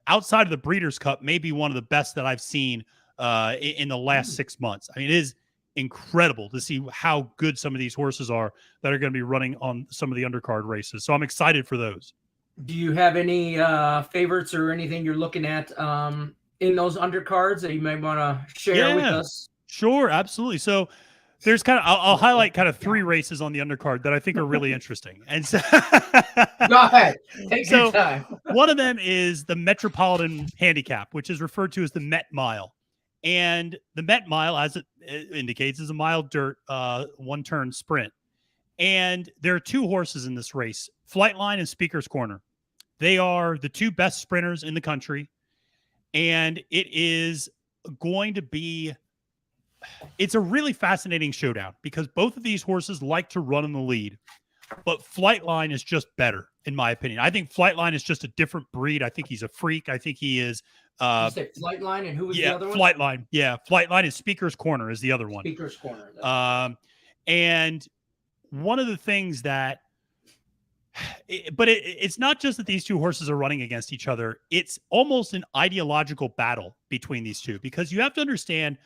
outside of the Breeders' Cup, maybe one of the best that I've seen in the last 6 months. It is incredible to see how good some of these horses are that are going to be running on some of the undercard races. So I'm excited for those. Do you have any favorites or anything you're looking at in those undercards that you might want to share with us? Sure, absolutely. So there's kind of I'll highlight kind of 3 races on the undercard that I think are really interesting. And so go ahead, take your time. One of them is the Metropolitan Handicap, which is referred to as the Met Mile. And the Met Mile, as it indicates, is a mile dirt, 1-turn sprint. And there are 2 horses in this race, Flightline and Speaker's Corner. They are the 2 best sprinters in the country. And it is going to be, it's a really fascinating showdown because both of these horses like to run in the lead, but Flightline is just better, in my opinion. I think Flightline is just a different breed. I think he's a freak. I think he is. You say Flightline, and who was the other one? Flightline. Yeah, Flightline is Speaker's Corner is the other one. Speaker's Corner. And one of the things that, it's not just that these 2 horses are running against each other. It's almost an ideological battle between these 2 because you have to understand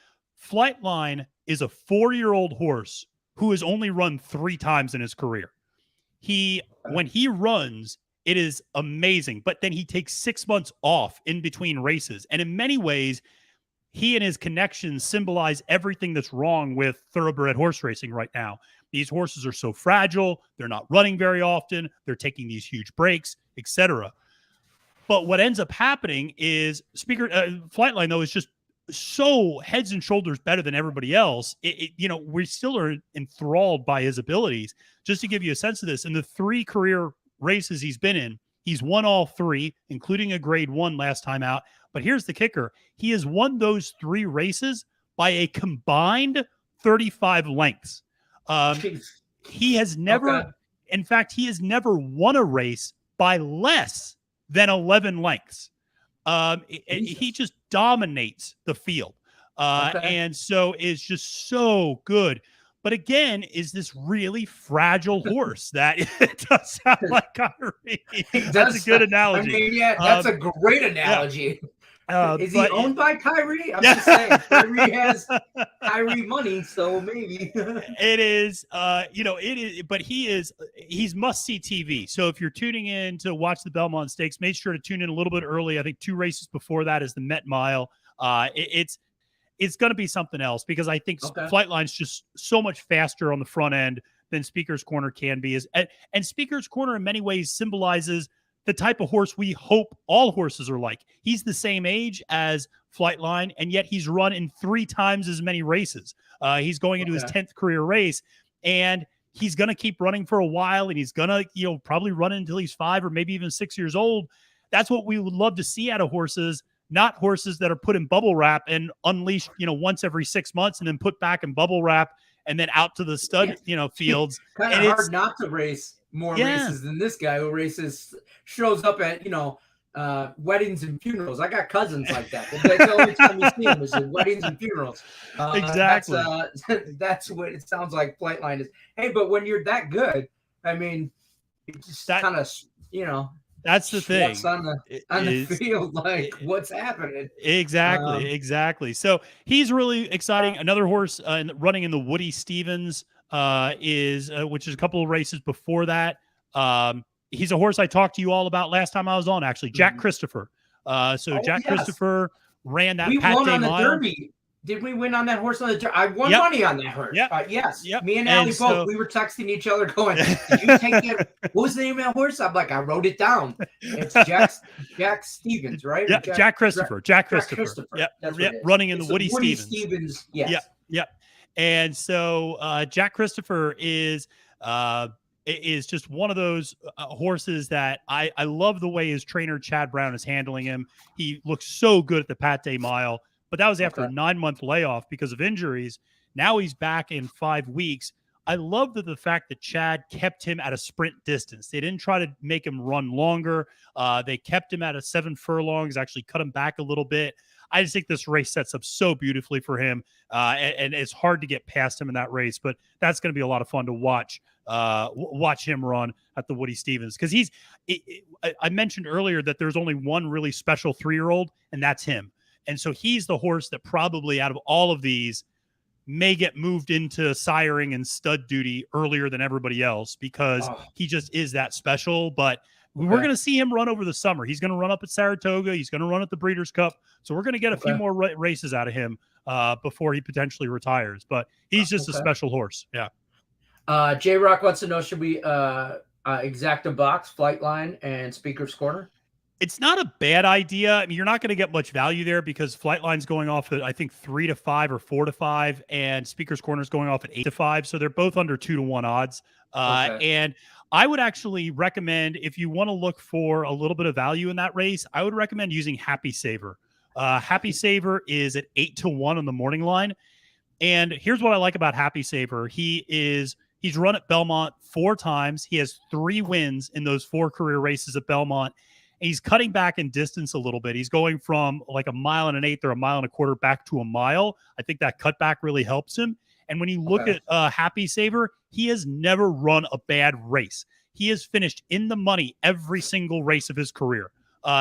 Flightline is a 4-year-old horse who has only run 3 times in his career. When he runs, it is amazing, but then he takes 6 months off in between races. And in many ways, he and his connections symbolize everything that's wrong with thoroughbred horse racing right now. These horses are so fragile. They're not running very often. They're taking these huge breaks, etc. But what ends up happening is Flightline, though, is just so heads and shoulders better than everybody else. We still are enthralled by his abilities. Just to give you a sense of this, in the 3 career races he's been in, he's won all 3, including a grade 1 last time out. But here's the kicker. He has won those 3 races by a combined 35 lengths. He has never, in fact, he has never won a race by less than 11 lengths. He just dominates the field. And so is just so good. But again, is this really fragile horse that it does sound like Kyrie. That's a good analogy. I mean, that's a great analogy. Yeah. Is he owned by Kyrie? I'm just saying, Kyrie has Kyrie money, so maybe. It is, it is, but he's must-see TV. So if you're tuning in to watch the Belmont Stakes, make sure to tune in a little bit early. I think 2 races before that is the Met Mile. It's going to be something else because I think Flightline's just so much faster on the front end than Speaker's Corner can be. And Speaker's Corner in many ways symbolizes the type of horse we hope all horses are like. He's the same age as Flightline, and yet he's run in 3 times as many races. He's going into his 10th career race, and he's going to keep running for a while, and he's going to, probably run until he's 5 or maybe even 6 years old. That's what we would love to see out of horses, not horses that are put in bubble wrap and unleashed, once every 6 months and then put back in bubble wrap and then out to the stud, fields. Kind of hard not to race more races than this guy who shows up at, weddings and funerals. I got cousins like that. That's the only time you see them is at weddings and funerals. Exactly. That's what it sounds like Flightline is. Hey, but when you're that good, I mean, it just kind of, that's the thing on the field, like what's happening. Exactly. So he's really exciting. Another horse running in the Woody Stevens which is a couple of races before that. He's a horse I talked to you all about last time I was on, actually, Jack Christopher. Christopher ran that Pat Day Mile. Derby. Did we win on that horse on the Derby? I won money on that horse. Yes. Yep. Me and Allie both. We were texting each other going, did you take it? What was the name of that horse? I'm like, I wrote it down. It's Jack Stevens, right? Yeah, Jack Christopher. Jack Christopher. Yep. Running in the Woody Stevens. Yes. Yep. And so Jack Christopher is just one of those horses that I love the way his trainer Chad Brown is handling him. He looks so good at the Pat Day Mile, but that was after a 9-month layoff because of injuries. Now he's back in 5 weeks. I love the fact that Chad kept him at a sprint distance. They didn't try to make him run longer. They kept him at a 7 furlongs, actually cut him back a little bit. I just think this race sets up so beautifully for him, and it's hard to get past him in that race, but that's going to be a lot of fun to watch him run at the Woody Stevens. Because I mentioned earlier that there's only one really special 3-year-old, and that's him. And so he's the horse that probably out of all of these may get moved into siring and stud duty earlier than everybody else because he just is that special. But we're going to see him run over the summer. He's going to run up at Saratoga. He's going to run at the Breeders' Cup. So we're going to get a few more races out of him before he potentially retires. But he's just a special horse. Yeah. J-Rock wants to know, should we exact a box, Flightline, and Speaker's Corner? It's not a bad idea. I mean, you're not going to get much value there because Flightline's going off at, I think, 3 to 5 or 4 to 5, and Speaker's Corner's going off at 8 to 5. So they're both under 2 to 1 odds. And I would actually recommend, if you want to look for a little bit of value in that race, I would recommend using Happy Saver. Happy Saver is at 8 to 1 on the morning line. And here's what I like about Happy Saver. He's run at Belmont 4 times. He has 3 wins in those 4 career races at Belmont. He's cutting back in distance a little bit. He's going from like 1 1/8 or 1 1/4 miles back to a mile. I think that cutback really helps him. And when you look at Happy Saver, he has never run a bad race. He has finished in the money every single race of his career.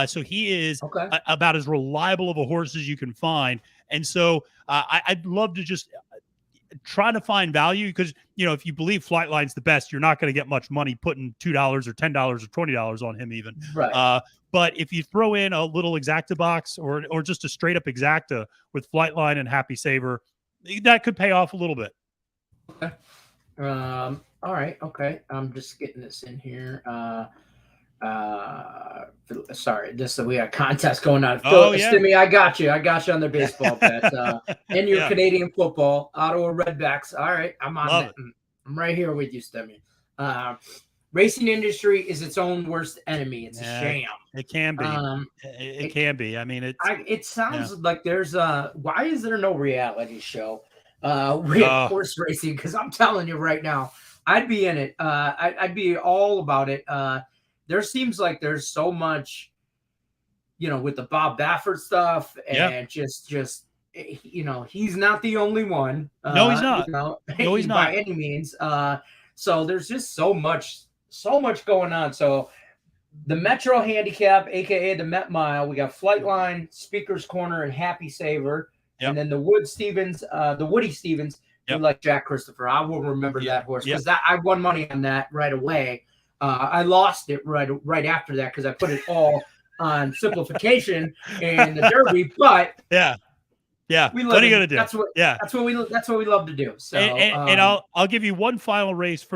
So he is about as reliable of a horse as you can find. And so I'd love to just try to find value because, if you believe Flightline's the best, you're not going to get much money putting $2 or $10 or $20 on him even. Right. But if you throw in a little exacta box or just a straight up exacta with Flightline and Happy Saver, that could pay off a little bit. Okay. All right. Okay. I'm just getting this in here. Sorry, we got a contest going on. Stimmy, I got you on the baseball bet. And your Canadian football, Ottawa Redbacks. All right, I'm on that. I'm right here with you, Stimmy. Racing industry is its own worst enemy. It's a sham. It can be. It can be. I mean, it sounds like there's why is there no reality show with horse racing? Because I'm telling you right now, I'd be in it. I'd be all about it. There seems like there's so much, with the Bob Baffert stuff and just he's not the only one. No, he's not. No, he's not by any means. So there's just so much going on. So the Metro Handicap, aka the Met Mile, we got Flightline, Speaker's Corner, and Happy Saver, and then the Woody Stevens, like Jack Christopher. I will remember that horse because I won money on that right away. I lost it right after that because I put it all on simplification and the Derby. But what are you gonna do? That's what we love to do. So and I'll give you one final race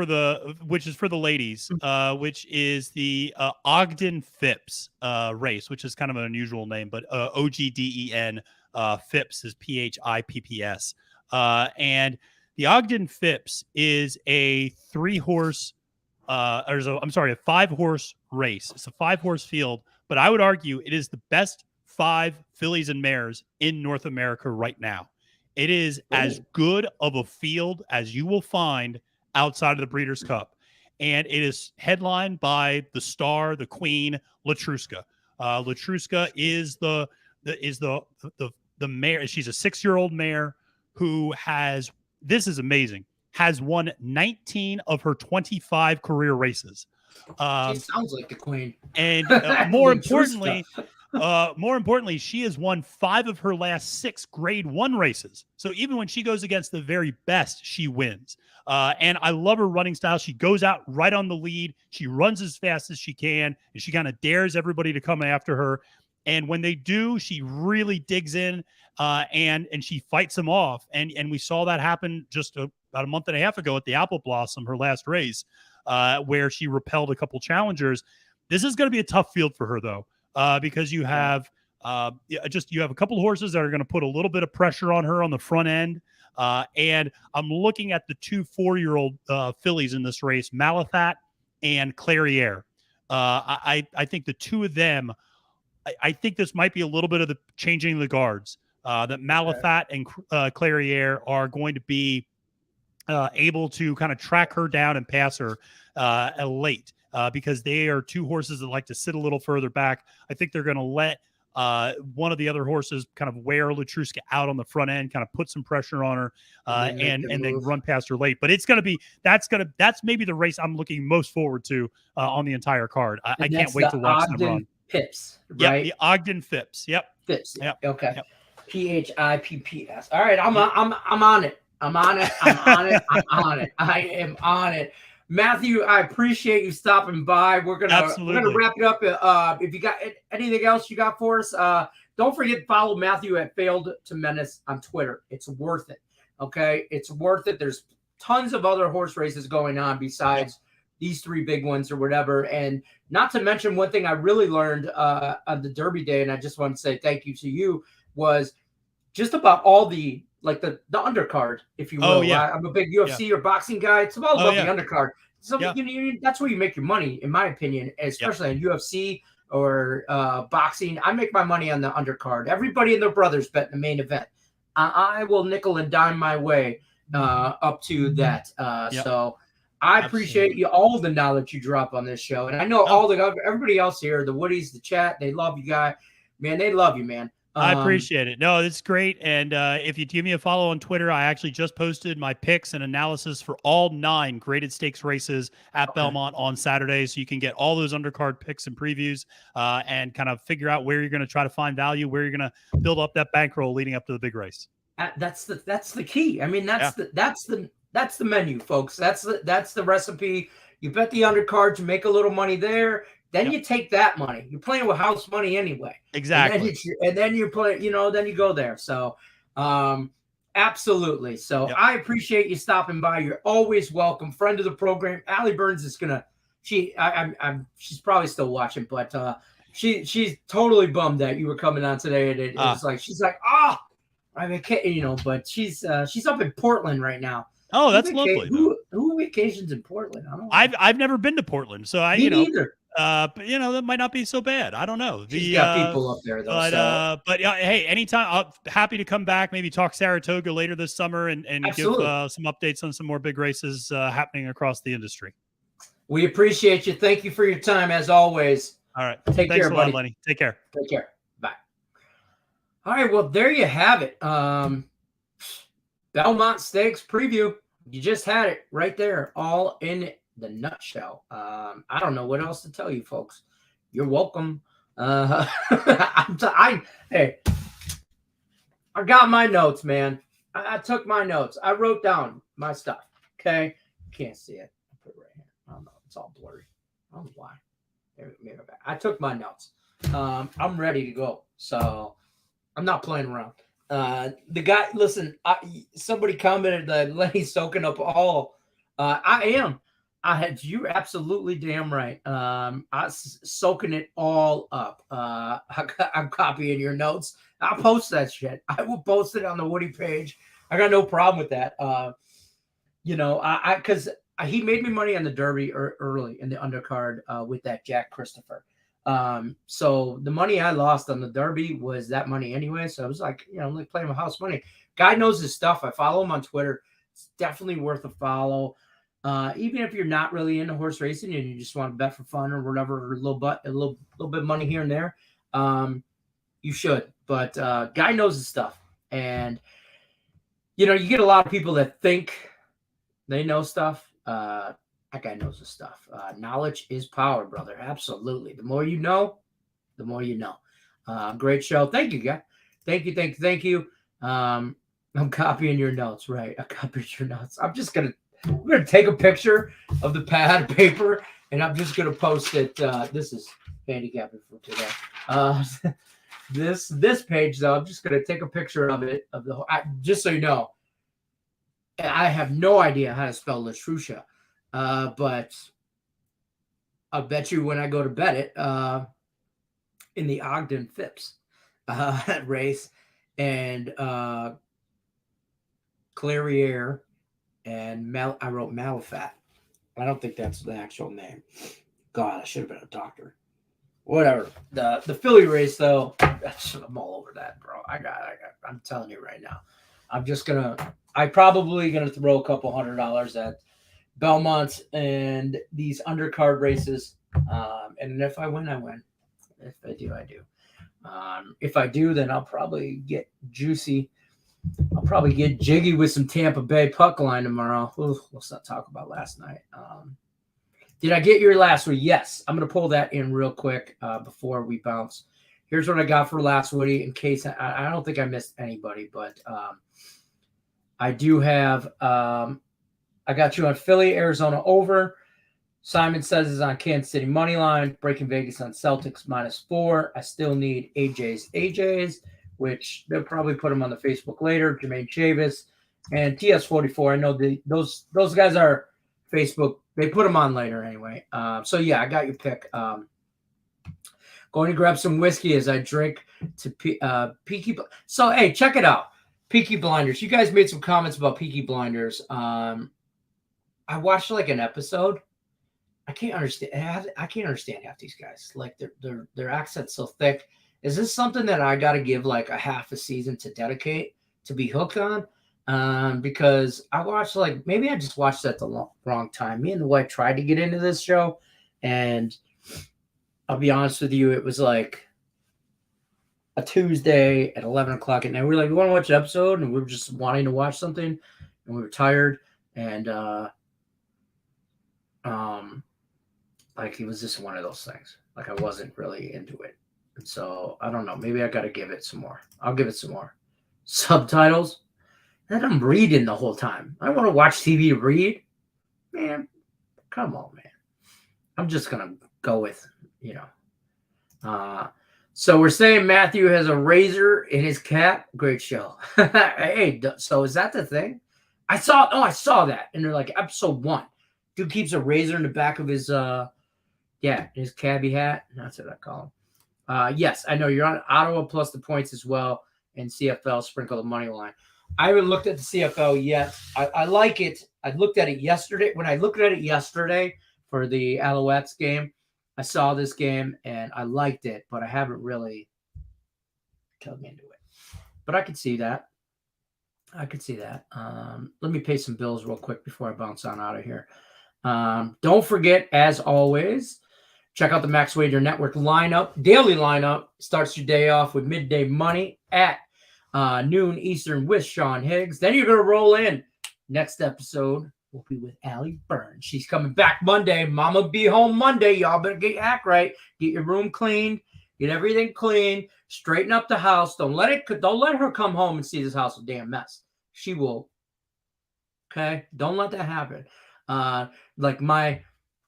which is for the ladies, which is the Ogden Phipps race, which is kind of an unusual name, but OGDEN Phipps is PHIPPS, and the Ogden Phipps is a 3-horse. A 5-horse race. It's a 5-horse field, but I would argue it is the best 5 fillies and mares in North America right now. It is as good of a field as you will find outside of the Breeders' Cup, and it is headlined by the star, the queen, Latruska. Latruska is the mare. She's a 6-year-old mare who has. This is amazing. Has won 19 of her 25 career races. She sounds like the queen. And more importantly, she has won 5 of her last 6 Grade 1 races. So even when she goes against the very best, she wins. And I love her running style. She goes out right on the lead. She runs as fast as she can, and she kind of dares everybody to come after her. And when they do, she really digs in and she fights them off. And we saw that happen just about a month and a half ago at the Apple Blossom, her last race, where she repelled a couple challengers. This is going to be a tough field for her, though, because you have a couple of horses that are going to put a little bit of pressure on her on the front end. And I'm looking at the 2 4-year-old fillies in this race, Malathat and Clairiere. I think the 2 of them, I think this might be a little bit of the changing of the guards. That Malathat and Clairiere are going to be able to kind of track her down and pass her late because they are 2 horses that like to sit a little further back. I think they're going to let one of the other horses kind of wear Latruska out on the front end, kind of put some pressure on her and then run past her late. But it's going to be that's maybe the race I'm looking most forward to on the entire card. I can't wait to watch them run. Phipps, right? Yep, the Ogden Phipps. Yep. Phipps. Yep. Okay. Yep. PHIPPS. All right, I'm on it. I'm on it. I am on it. Matthew, I appreciate you stopping by. We're gonna wrap it up. If you got anything else you got for us, don't forget to follow Matthew at Failed to Menace on Twitter. It's worth it. Okay, it's worth it. There's tons of other horse races going on besides these 3 big ones or whatever. And not to mention, one thing I really learned on the Derby day, and I just want to say thank you to you, was just about all the undercard, if you will. Oh, yeah. I'm a big UFC or boxing guy. It's all about the undercard. So that's where you make your money, in my opinion, especially in UFC or boxing. I make my money on the undercard. Everybody and their brothers bet in the main event. I will nickel and dime my way up to that. So I appreciate you, all the knowledge you drop on this show. And I know everybody else here, the Woodies, the chat, they love you guys. Man, they love you, man. I appreciate it. No, it's great. And if you give me a follow on Twitter, I actually just posted my picks and analysis for all 9 graded stakes races at Belmont on Saturday. So you can get all those undercard picks and previews and kind of figure out where you're going to try to find value, where you're going to build up that bankroll leading up to the big race. That's the key. I mean, that's the menu, folks. That's the recipe. You bet the undercard, you make a little money there. Then you take that money. You're playing with house money anyway. Exactly. And then you play, then you go there. So absolutely. So I appreciate you stopping by. You're always welcome. Friend of the program. Allie Burns is she's probably still watching, but she's totally bummed that you were coming on today. And it was like, she's like, I mean, but she's up in Portland right now. Oh, that's lovely. Who vacations in Portland? I don't know. I've never been to Portland, so Me neither. But that might not be so bad. I don't know. She's got people up there though. But hey, anytime, I'm happy to come back. Maybe talk Saratoga later this summer and give some updates on some more big races happening across the industry. We appreciate you. Thank you for your time as always. All right. Thanks care, a lot, buddy. Lenny. Take care. Take care. Bye. All right. Well, there you have it. Belmont Stakes preview. You just had it right there, all in the nutshell. I don't know what else to tell you, folks. You're welcome. Hey, I got my notes, man. I took my notes. I wrote down my stuff. Okay, you can't see it. I put it right here. I don't know. It's all blurry. I don't know why. Maybe I took my notes. I'm ready to go. So I'm not playing around. The guy, listen, somebody commented that Lenny's soaking up all. I am. You're absolutely damn right. I'm soaking it all up. I'm copying your notes. I'll post that shit. I will post it on the Woody page. I got no problem with that. Because he made me money on the Derby early in the undercard with that Jack Christopher. So the money I lost on the Derby was that money anyway. So I was like, like playing with house money. Guy knows his stuff. I follow him on Twitter. It's definitely worth a follow. Even if you're not really into horse racing and you just want to bet for fun or whatever, or a little bit of money here and there, you should. But guy knows his stuff. And, you get a lot of people that think they know stuff. That guy knows his stuff. Knowledge is power, brother. Absolutely. The more you know, the more you know. Great show. Thank you, guy. Thank you. I'm copying your notes, right? I copied your notes. I'm going to take a picture of the pad of paper, and I'm just going to post it. This is handicapping for today. This page, though, I'm just going to take a picture of it, just so you know. I have no idea how to spell Latrusha. But I'll bet you when I go to bet it in the Ogden Phipps race and Clairiere and I wrote Malafat. I don't think that's the actual name. God, I should have been a doctor. Whatever. The Philly race though, I'm all over that, bro. I'm telling you right now. I'm probably gonna throw a couple $100 at Belmont and these undercard races. And if I win, I win. If I do, I do. If I do, then I'll probably get juicy. I'll probably get jiggy with some Tampa Bay puck line tomorrow. Ooh, let's not talk about last night. Did I get your last one? Yes. I'm going to pull that in real quick before we bounce. Here's what I got for last Woody in case I don't think I missed anybody, but I do have I got you on Philly, Arizona over. Simon says is on Kansas City money line, breaking Vegas on Celtics -4. I still need AJ's, which they'll probably put them on the Facebook later. Jermaine Chavis and TS44. I know those guys are Facebook. They put them on later anyway. So yeah, I got your pick. Going to grab some whiskey as I drink to Peaky. So hey, check it out, Peaky Blinders. You guys made some comments about Peaky Blinders. I watched like an episode. I can't understand half these guys. Like their accent's so thick. Is this something that I got to give like a half a season to dedicate to be hooked on? Because I watched maybe I just watched at the wrong time. Me and the wife tried to get into this show, and I'll be honest with you, it was like a Tuesday at 11 o'clock at night. We were like, we want to watch an episode, and we were just wanting to watch something, and we were tired, and like it was just one of those things. Like I wasn't really into it. And so I don't know. Maybe I got to give it some more. I'll give it some more. Subtitles. And I'm reading the whole time. I want to watch TV to read. Man, come on, man. I'm just going to go with, So we're saying Matthew has a razor in his cap. Great show. Hey, so is that the thing? I saw that. And they're like, episode 1. Dude keeps a razor in the back of his his cabbie hat. That's what I call him. Yes, I know you're on Ottawa plus the points as well, and CFL sprinkle the money line. I haven't looked at the CFL yet. I like it. I looked at it yesterday. When I looked at it yesterday for the Alouettes game, I saw this game and I liked it, but I haven't really dug into it. But I could see that. Let me pay some bills real quick before I bounce on out of here. Don't forget, as always, check out the Max Wager Network lineup. Daily lineup starts your day off with midday money at noon Eastern with Sean Higgs. Then you're going to roll in. Next episode will be with Allie Burns. She's coming back Monday. Mama be home Monday. Y'all better get your act right. Get your room cleaned. Get everything clean. Straighten up the house. Don't let her come home and see this house a damn mess. She will. Okay? Don't let that happen. Like my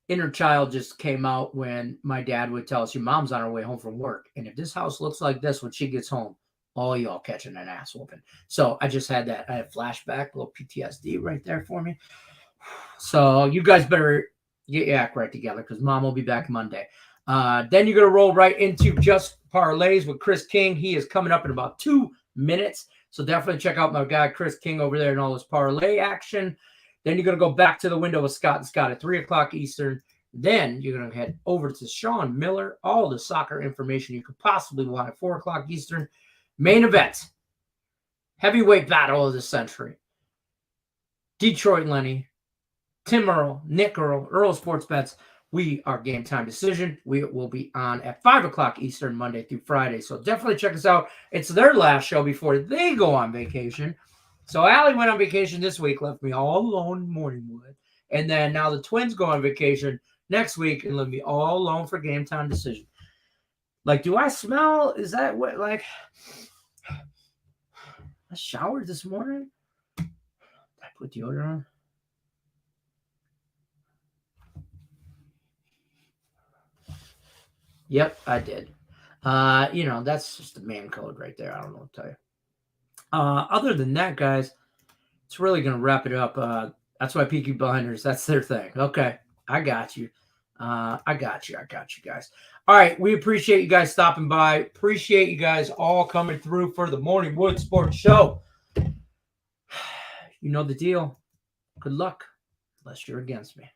inner child just came out when my dad would tell us your mom's on her way home from work. And if this house looks like this when she gets home, all y'all catching an ass whooping. So I just had that. I had flashback, a little PTSD right there for me. So you guys better get your act right together because mom will be back Monday. Then you're going to roll right into Just Parlays with Chris King. He is coming up in about 2 minutes. So definitely check out my guy, Chris King, over there and all his parlay action. Then you're going to go back to the window with Scott and Scott at 3 o'clock Eastern. Then you're going to head over to Sean Miller, all the soccer information you could possibly want at 4 o'clock Eastern. Main event, heavyweight battle of the century. Detroit Lenny, Tim Earl, Nick Earl Sports Bets. We are Game Time Decision. We will be on at 5 o'clock Eastern, Monday through Friday. So definitely check us out. It's their last show before they go on vacation. So Allie went on vacation this week, left me all alone in Morning Wood. And then now the twins go on vacation next week and left me all alone for Game Time Decision. Like, do I smell? Is that what, like, I showered this morning? Did I put deodorant on? Yep, I did. That's just the man code right there. I don't know what to tell you. Other than that, guys, it's really going to wrap it up. That's why Peaky Blinders, that's their thing. Okay, I got you. I got you guys. All right, we appreciate you guys stopping by. Appreciate you guys all coming through for the Morning Wood Sports Show. You know the deal. Good luck, unless you're against me.